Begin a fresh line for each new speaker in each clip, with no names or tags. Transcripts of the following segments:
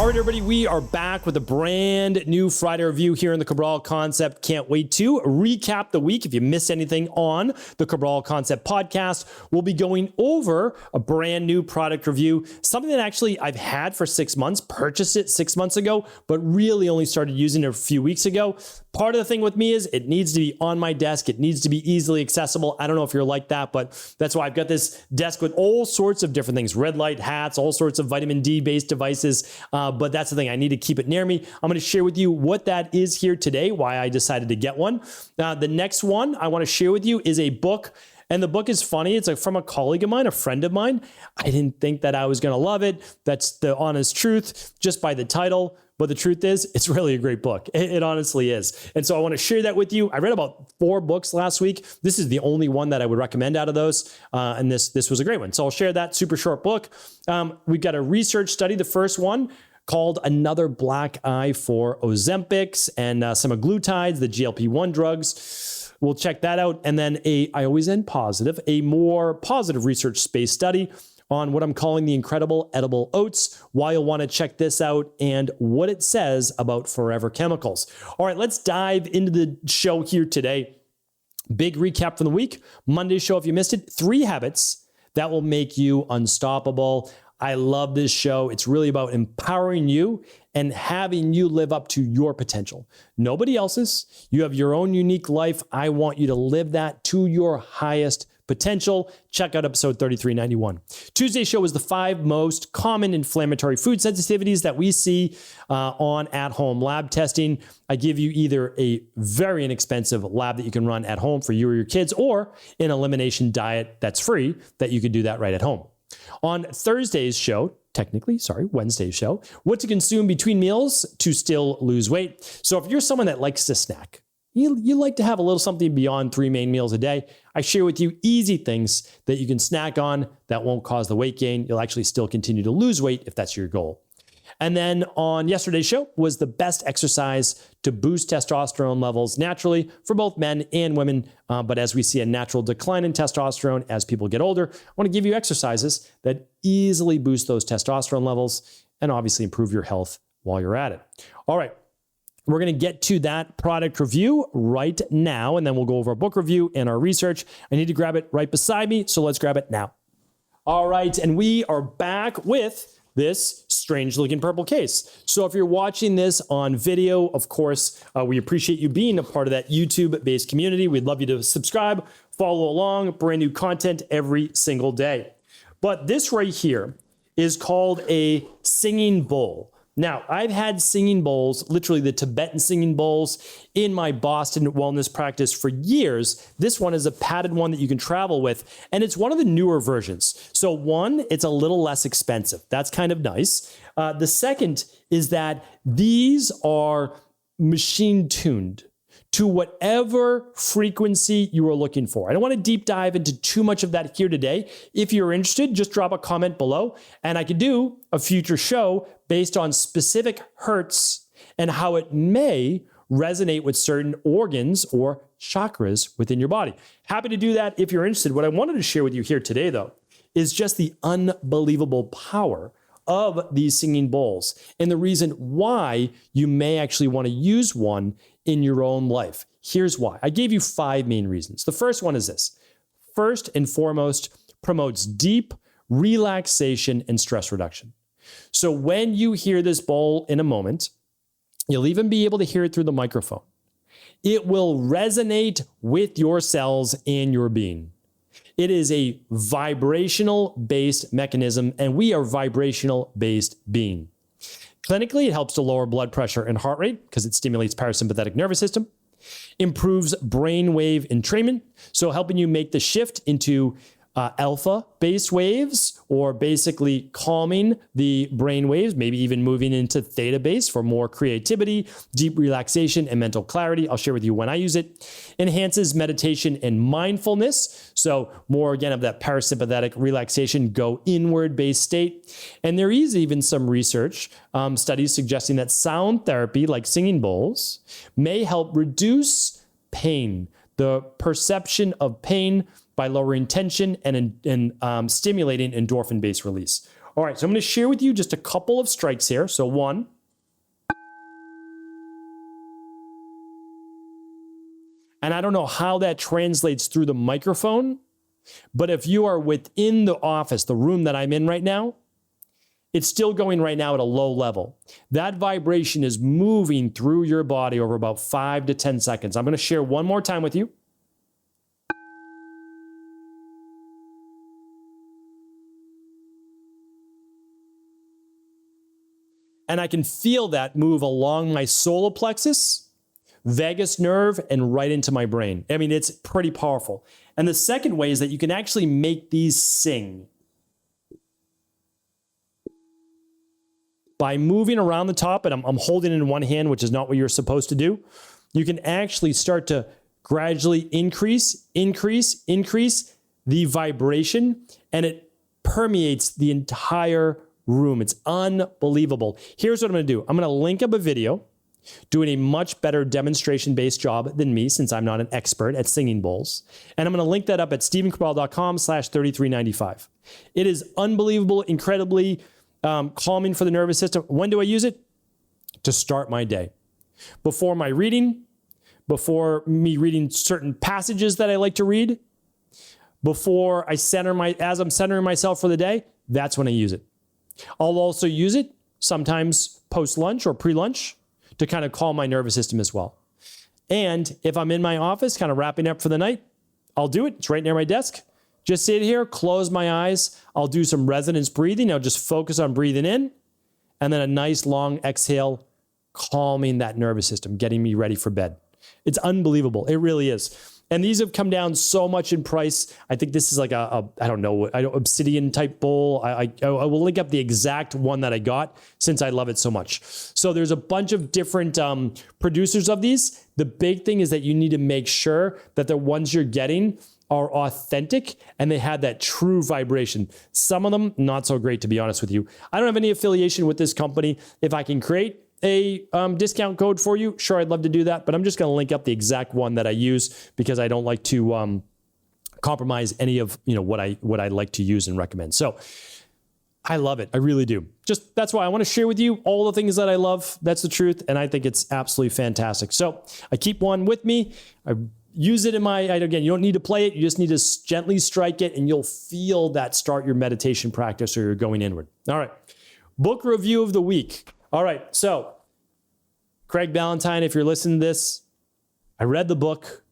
All right, everybody, we are back with a brand new Friday review here in the Cabral Concept. Can't wait to recap the week. If you missed anything on the Cabral Concept podcast, we'll be going over a brand new product review, something that actually I've had for 6 months, purchased it 6 months ago, but really only started using it a few weeks ago. Part of the thing with me is it needs to be on my desk. It needs to be easily accessible. I don't know if you're like that, but that's why I've got this desk with all sorts of different things, red light hats, all sorts of vitamin D based devices. But that's the thing. I need to keep it near me. I'm going to share with you what that is here today, why I decided to get one. The next one I want to share with you is a book. And the book is funny. It's from a colleague of mine, a friend of mine. I didn't think that I was going to love it. That's the honest truth, just by the title. But the truth is, it's really a great book. It honestly is. And so I want to share that with you. I read about 4 books last week. This is the only one that I would recommend out of those. And this was a great one. So I'll share that super short book. We've got a research study, the first one, called Another Black Eye for Ozempics and semaglutides, the GLP-1 drugs. We'll check that out. And then I always end positive, a more positive research-based study on what I'm calling the incredible edible oats, why you'll want to check this out, and what it says about forever chemicals. All right, let's dive into the show here today. Big recap from the week. Monday's show, if you missed it, 3 habits that will make you unstoppable. I love this show. It's really about empowering you and having you live up to your potential. Nobody else's. You have your own unique life. I want you to live that to your highest potential. Check out episode 3391. Tuesday's show is the 5 most common inflammatory food sensitivities that we see on at-home lab testing. I give you either a very inexpensive lab that you can run at home for you or your kids, or an elimination diet that's free that you can do that right at home. On Thursday's show, Wednesday's show, what to consume between meals to still lose weight. So if you're someone that likes to snack, you like to have a little something beyond 3 main meals a day, I share with you easy things that you can snack on that won't cause the weight gain. You'll actually still continue to lose weight if that's your goal. And then on yesterday's show was the best exercise to boost testosterone levels naturally for both men and women. But as we see a natural decline in testosterone as people get older, I want to give you exercises that easily boost those testosterone levels and obviously improve your health while you're at it. All right. We're going to get to that product review right now, and then we'll go over our book review and our research. I need to grab it right beside me, so let's grab it now. All right, and we are back with this strange-looking purple case. So if you're watching this on video, of course, we appreciate you being a part of that YouTube-based community. We'd love you to subscribe, follow along, brand new content every single day. But this right here is called a singing bowl. Now, I've had singing bowls, literally the Tibetan singing bowls, in my Boston wellness practice for years. This one is a padded one that you can travel with, and it's one of the newer versions. So one, it's a little less expensive. That's kind of nice. The second is that these are machine tuned to whatever frequency you are looking for. I don't want to deep dive into too much of that here today. If you're interested, just drop a comment below, and I could do a future show based on specific hertz and how it may resonate with certain organs or chakras within your body. Happy to do that if you're interested. What I wanted to share with you here today, though, is just the unbelievable power of these singing bowls and the reason why you may actually want to use one in your own life. Here's why. I gave you 5 main reasons. The first one is this. First and foremost, promotes deep relaxation and stress reduction. So when you hear this bowl in a moment, you'll even be able to hear it through the microphone. It will resonate with your cells and your being. It is a vibrational-based mechanism, and we are vibrational-based being. Clinically, it helps to lower blood pressure and heart rate because it stimulates parasympathetic nervous system, improves brainwave entrainment, so helping you make the shift into alpha-based waves, or basically calming the brain waves, maybe even moving into theta-based for more creativity, deep relaxation, and mental clarity. I'll share with you when I use it. Enhances meditation and mindfulness. So more, again, of that parasympathetic relaxation, go inward-based state. And there is even some research, studies suggesting that sound therapy, like singing bowls, may help reduce pain, the perception of pain, by lowering tension and stimulating endorphin-based release. All right, so I'm going to share with you just a couple of strikes here. So 1. And I don't know how that translates through the microphone, but if you are within the office, the room that I'm in right now, it's still going right now at a low level. That vibration is moving through your body over about 5 to 10 seconds. I'm going to share one more time with you. And I can feel that move along my solar plexus, vagus nerve, and right into my brain. I mean, it's pretty powerful. And the second way is that you can actually make these sing. By moving around the top, and I'm holding it in one hand, which is not what you're supposed to do, you can actually start to gradually increase the vibration, and it permeates the entire room. It's unbelievable. Here's what I'm going to do. I'm going to link up a video doing a much better demonstration-based job than me, since I'm not an expert at singing bowls. And I'm going to link that up at stephencabral.com/3395. It is unbelievable, incredibly calming for the nervous system. When do I use it? To start my day. Before my reading, before me reading certain passages that I like to read, before I as I'm centering myself for the day, that's when I use it. I'll also use it sometimes post-lunch or pre-lunch to kind of calm my nervous system as well. And if I'm in my office, kind of wrapping up for the night, I'll do it. It's right near my desk. Just sit here, close my eyes. I'll do some resonance breathing. I'll just focus on breathing in, and then a nice long exhale, calming that nervous system, getting me ready for bed. It's unbelievable. It really is. And these have come down so much in price. I think this is like obsidian type bowl. I will link up the exact one that I got, since I love it so much. So there's a bunch of different producers of these. The big thing is that you need to make sure that the ones you're getting are authentic and they have that true vibration. Some of them, not so great, to be honest with you. I don't have any affiliation with this company. If I can create a discount code for you, sure, I'd love to do that, but I'm just gonna link up the exact one that I use, because I don't like to compromise any of what I like to use and recommend. So I love it. I really do. Just that's why I want to share with you all the things that I love. That's the truth. And I think it's absolutely fantastic. So I keep one with me. I use it in again, you don't need to play it. You just need to gently strike it, and you'll feel that start your meditation practice, or you're going inward. All right. Book review of the week. All right. So Craig Ballantyne, if you're listening to this, I read the book.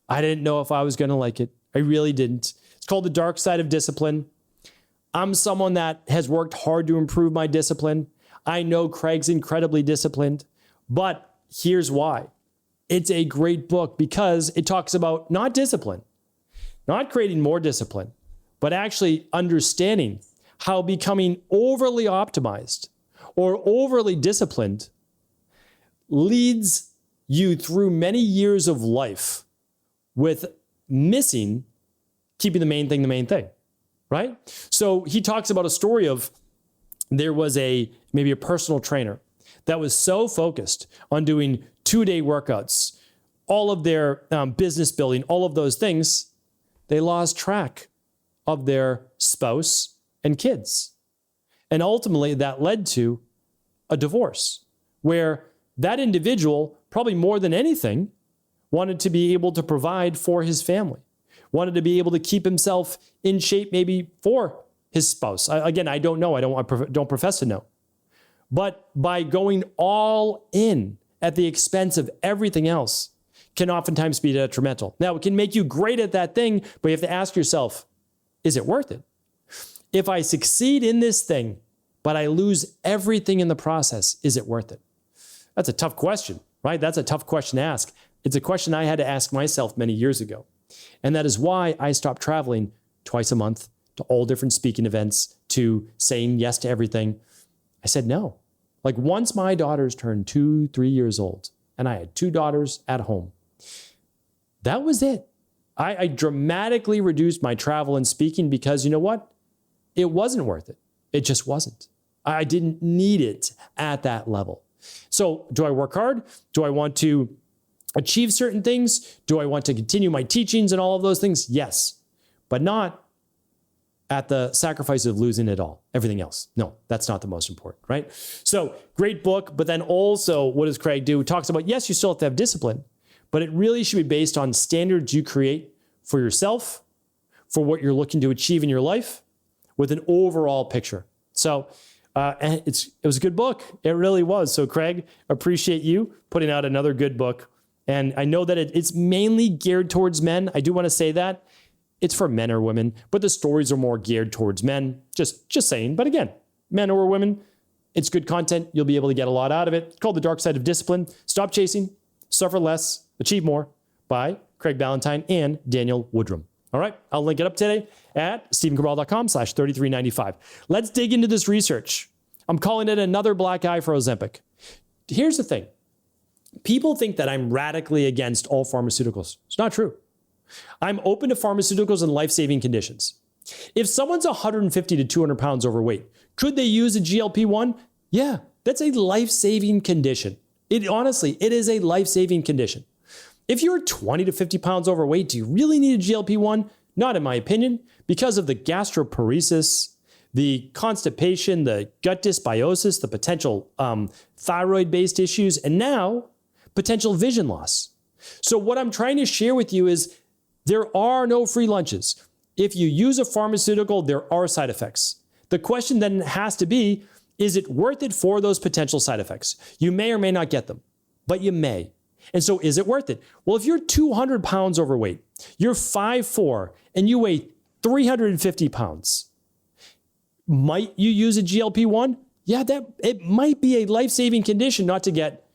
I didn't know if I was going to like it. I really didn't. It's called The Dark Side of Discipline. I'm someone that has worked hard to improve my discipline. I know Craig's incredibly disciplined, but here's why. It's a great book because it talks about not discipline, not creating more discipline, but actually understanding how becoming overly optimized or overly disciplined leads you through many years of life with missing keeping the main thing, right? So he talks about a story of there was maybe a personal trainer that was so focused on doing 2-day workouts, all of their business building, all of those things, they lost track of their spouse and kids. And ultimately that led to a divorce, where that individual, probably more than anything, wanted to be able to provide for his family, wanted to be able to keep himself in shape maybe for his spouse. Again, I don't know. I don't profess to know. But by going all in at the expense of everything else can oftentimes be detrimental. Now, it can make you great at that thing, but you have to ask yourself, is it worth it? If I succeed in this thing, but I lose everything in the process, is it worth it? That's a tough question, right? That's a tough question to ask. It's a question I had to ask myself many years ago. And that is why I stopped traveling twice a month to all different speaking events, to saying yes to everything. I said no. Like once my daughters turned 2-3 years old, and I had 2 daughters at home, that was it. I dramatically reduced my travel and speaking because you know what? It wasn't worth it. It just wasn't. I didn't need it at that level. So do I work hard? Do I want to achieve certain things? Do I want to continue my teachings and all of those things? Yes, but not at the sacrifice of losing it all, everything else. No, that's not the most important, right? So great book, but then also what does Craig do? He talks about, yes, you still have to have discipline, but it really should be based on standards you create for yourself, for what you're looking to achieve in your life, with an overall picture. So and it was a good book. It really was. So Craig, appreciate you putting out another good book. And I know that it's mainly geared towards men. I do want to say that. It's for men or women, but the stories are more geared towards men. Just saying. But again, men or women, it's good content. You'll be able to get a lot out of it. It's called The Dark Side of Discipline. Stop Chasing, Suffer Less, Achieve More by Craig Ballantyne and Daniel Woodrum. All right, I'll link it up today at stephencabral.com/3395. Let's dig into this research. I'm calling it another black eye for Ozempic. Here's the thing. People think that I'm radically against all pharmaceuticals. It's not true. I'm open to pharmaceuticals in life-saving conditions. If someone's 150 to 200 pounds overweight, could they use a GLP-1? Yeah, that's a life-saving condition. Honestly, it is a life-saving condition. If you're 20 to 50 pounds overweight, do you really need a GLP-1? Not in my opinion, because of the gastroparesis, the constipation, the gut dysbiosis, the potential thyroid-based issues, and now potential vision loss. So what I'm trying to share with you is there are no free lunches. If you use a pharmaceutical, there are side effects. The question then has to be, is it worth it for those potential side effects? You may or may not get them, but you may. And so is it worth it? Well, if you're 200 pounds overweight, you're 5'4", and you weigh 350 pounds, might you use a GLP-1? Yeah, it might be a life-saving condition not to get,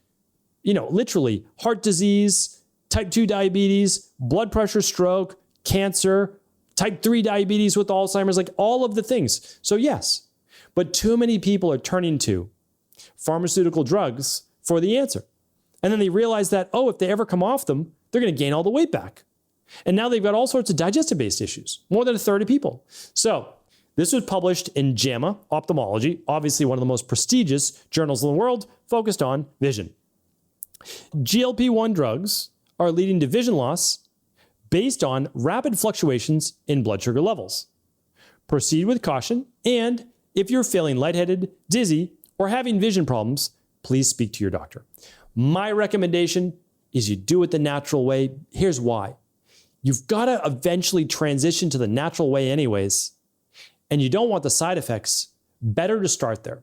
literally heart disease, type 2 diabetes, blood pressure, stroke, cancer, type 3 diabetes with Alzheimer's, like all of the things. So yes, but too many people are turning to pharmaceutical drugs for the answer. And then they realize that, if they ever come off them, they're going to gain all the weight back. And now they've got all sorts of digestive-based issues, more than a third of people. So this was published in JAMA Ophthalmology, obviously one of the most prestigious journals in the world, focused on vision. GLP-1 drugs are leading to vision loss based on rapid fluctuations in blood sugar levels. Proceed with caution, and if you're feeling lightheaded, dizzy, or having vision problems, please speak to your doctor. My recommendation is you do it the natural way. Here's why. You've got to eventually transition to the natural way anyways, and you don't want the side effects. Better to start there.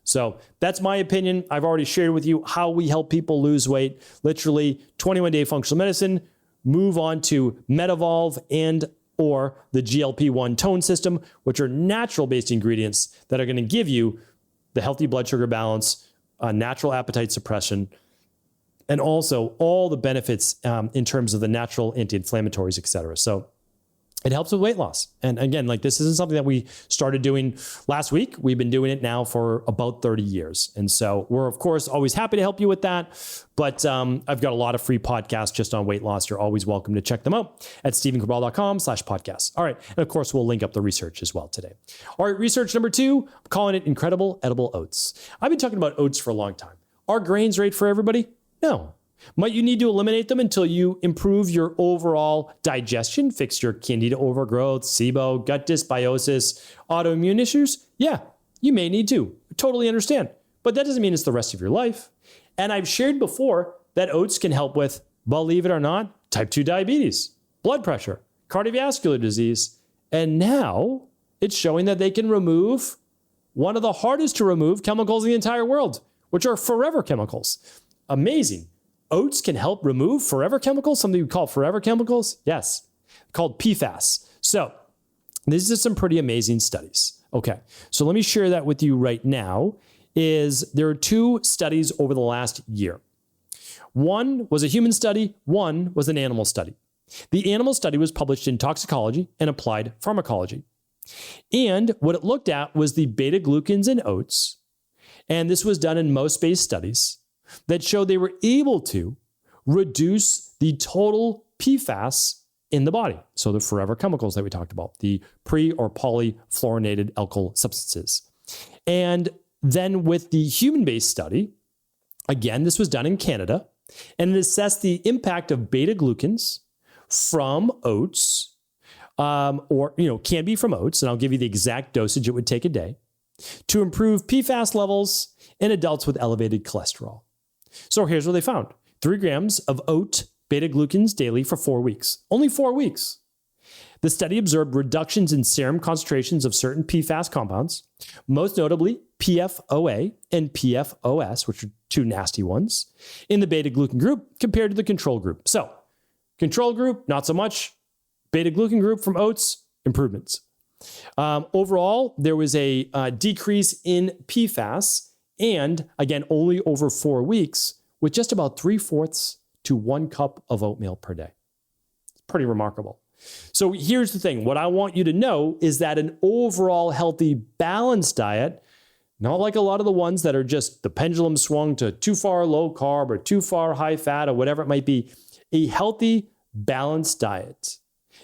So that's my opinion. I've already shared with you how we help people lose weight. Literally 21-day functional medicine, move on to Metavolve and or the GLP-1 tone system, which are natural-based ingredients that are going to give you the healthy blood sugar balance, natural appetite suppression, and also all the benefits in terms of the natural anti-inflammatories, et cetera. So it helps with weight loss. And again, this isn't something that we started doing last week. We've been doing it now for about 30 years. And so we're, of course, always happy to help you with that. But I've got a lot of free podcasts just on weight loss. You're always welcome to check them out at stephencabral.com/podcasts. All right. And of course, we'll link up the research as well today. All right. Research number 2, I'm calling it Incredible Edible Oats. I've been talking about oats for a long time. Are grains right for everybody? No. Might you need to eliminate them until you improve your overall digestion, fix your candida overgrowth, SIBO, gut dysbiosis, autoimmune issues? Yeah, you may need to. Totally understand. But that doesn't mean it's the rest of your life. And I've shared before that oats can help with, believe it or not, type 2 diabetes, blood pressure, cardiovascular disease. And now it's showing that they can remove one of the hardest to remove chemicals in the entire world, which are forever chemicals. Amazing. Oats can help remove forever chemicals, something we call forever chemicals. Yes, called PFAS. So these are some pretty amazing studies. Okay, so let me share that with you right now. There are 2 studies over the last year. One was a human study, one was an animal study. The animal study was published in Toxicology and Applied Pharmacology. And what it looked at was the beta-glucans in oats, and this was done in mouse-based studies that showed they were able to reduce the total PFAS in the body. So the forever chemicals that we talked about, the pre or polyfluorinated alkyl substances. And then with the human-based study, again, this was done in Canada, and it assessed the impact of beta-glucans from oats or can be from oats, and I'll give you the exact dosage it would take a day, to improve PFAS levels in adults with elevated cholesterol. So here's what they found. 3 grams of oat beta-glucans daily for 4 weeks. Only 4 weeks. The study observed reductions in serum concentrations of certain PFAS compounds, most notably PFOA and PFOS, which are 2 nasty ones, in the beta-glucan group compared to the control group. So, control group, not so much. Beta-glucan group from oats, improvements. Overall, there was a decrease in PFAS, and again, only over 4 weeks, with just about 3/4 to 1 cup of oatmeal per day. It's pretty remarkable. So here's the thing. What I want you to know is that an overall healthy, balanced diet, not like a lot of the ones that are just the pendulum swung to too far low carb or too far high fat or whatever it might be, a healthy, balanced diet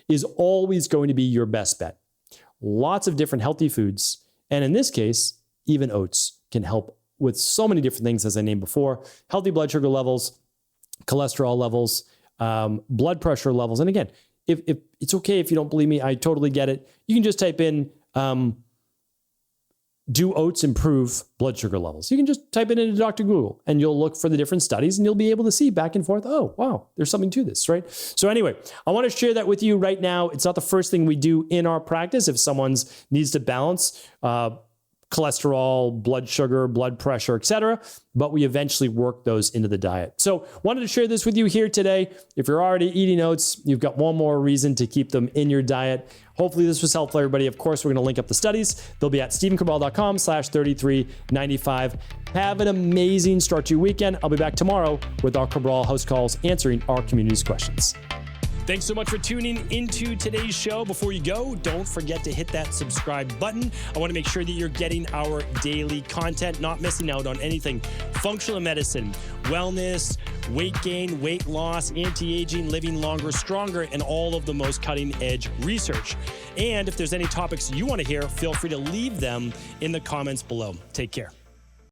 is always going to be your best bet. Lots of different healthy foods. And in this case, even oats can help with so many different things, as I named before. Healthy blood sugar levels, cholesterol levels, blood pressure levels. And again, if it's okay if you don't believe me, I totally get it. You can just type in, do oats improve blood sugar levels? You can just type it into Dr. Google and you'll look for the different studies and you'll be able to see back and forth, oh, wow, there's something to this, right? So anyway, I want to share that with you right now. It's not the first thing we do in our practice. If someone needs to balance cholesterol, blood sugar, blood pressure, etc., but we eventually work those into the diet. So wanted to share this with you here today. If you're already eating oats, you've got one more reason to keep them in your diet. Hopefully this was helpful, everybody. Of course, we're going to link up the studies. They'll be at stephencabral.com/3395. Have an amazing start to your weekend. I'll be back tomorrow with our Cabral House Calls answering our community's questions. Thanks so much for tuning into today's show. Before you go, don't forget to hit that subscribe button. I want to make sure that you're getting our daily content, not missing out on anything functional medicine, wellness, weight gain, weight loss, anti-aging, living longer, stronger, and all of the most cutting-edge research. And if there's any topics you want to hear, feel free to leave them in the comments below. Take care.